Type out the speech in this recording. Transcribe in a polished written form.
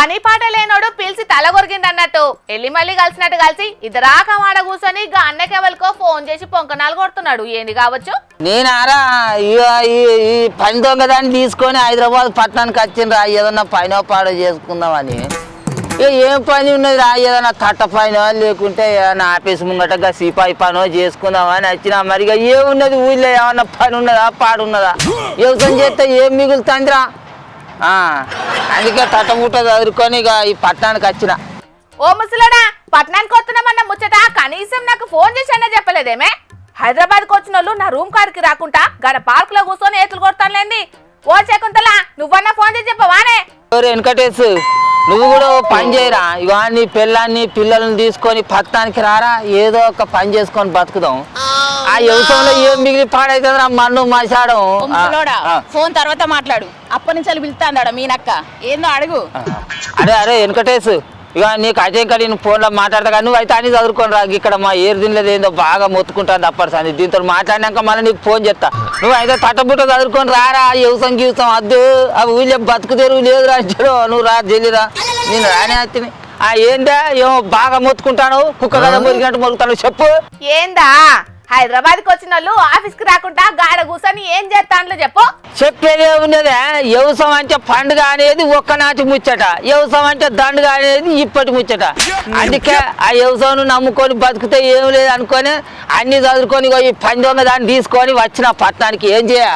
పని పాట లేనోడు పిలిచి తల కొరికిండన్నట్టు ఎల్లి మళ్ళీ కలిసినట్టు కలిసి ఇద్దరాక మాడ కూర్చొని ఇక అన్నకెవరికో ఫోన్ చేసి పొంకనాలు కొడుతున్నాడు. ఏంది కావచ్చు? నేనారా ఈ పని దొంగదాన్ని తీసుకొని హైదరాబాద్ పట్టణానికి వచ్చిండ్రా ఏదన్నా పైన పాడో చేసుకుందామని. ఇక ఏం పని ఉన్నది రా, ఏదన్నా తట్ట పైన లేకుంటే ఏదన్నా ఆఫీస్ ముంగటగా సిపాయి పనో చేసుకుందామని వచ్చినా. మరి ఇక ఏమున్నది ఊళ్ళో, ఏమన్నా పని ఉన్నదా పాడున్నదా? వ్యవసాయం చేస్తే ఏం మిగులుతుందిరా. అందుకే తట్టముట్ట చదువుకొని ఇక ఈ పట్టణానికి వచ్చిన. ఓ ముసలాడా, పట్టణానికి వస్తున్నామన్న ముచ్చట కనీసం నాకు ఫోన్ చేసి చెప్పలేదేమే? హైదరాబాద్కి వచ్చిన వాళ్ళు నా రూమ్ కాడికి రాకుండా గడ పార్క్ లో కూర్చొని ఏతులు కొడతానులేండి. ఓ శకుంతల, నువ్వన్నా ఫోన్ చేసి చెప్పవానే? వెంకటేష్, నువ్వు కూడా పని చేయరా. ఇవా నీ పిల్లాన్ని పిల్లల్ని తీసుకొని పట్టణానికి రారా, ఏదో ఒక పని చేసుకొని బతుకుదాం. ఆ వ్యవసాయంలో ఏం మిగిలి పాడైతుందిరా మన్ను మసాడం. ఫోన్ తర్వాత మాట్లాడు. అప్పటి నుంచి పిలుస్తాడా మీ నక్క? ఏందో అడుగు. అరే వెంకటేష్, ఇక నీకు అదే కదా నేను ఫోన్లో మాట్లాడతా కానీ నువ్వు అయితే అని చదువుకొని రా. ఇక్కడ మా ఏరు దీనిలో ఏందో బాగా మొత్తుకుంటాను అప్పటిసారి. దీంతో మాట్లాడినాక మళ్ళీ నీకు ఫోన్ చేస్తా. నువ్వు అయితే తట్టబుట్ట చదువుకొని రారా. వ్యవసాయం గీవసం వద్దు, అవి ఊళ్ళో బతుకు తెరువు లేదు రా. నువ్వు రా జల్లిరా, నేను రానే వచ్చింది. ఏందా ఏమో బాగా మొత్తుకుంటాను, కుక్క కదా మురిగినట్టు మొరుగుతాను. చెప్పు. ఏందా హైదరాబాద్కి వచ్చిన వాళ్ళు ఆఫీస్ కి రాకుండా గాడ కూర్చొని ఏం చేస్తాను చెప్పు. చెప్పేదే ఉన్నదే. వ్యవసాయం అంటే పండుగ అనేది ఒక్కనాటి ముచ్చట, వ్యవసాయం అంటే దండుగ అనేది ఇప్పటి ముచ్చట. అందుకే ఆ వ్యవసాయం నమ్ముకొని బతికితే ఏం లేదు అనుకొని అన్ని చదువుకొని ఈ పని దొంగ దాన్ని తీసుకొని వచ్చిన పట్టణానికి. ఏం చేయ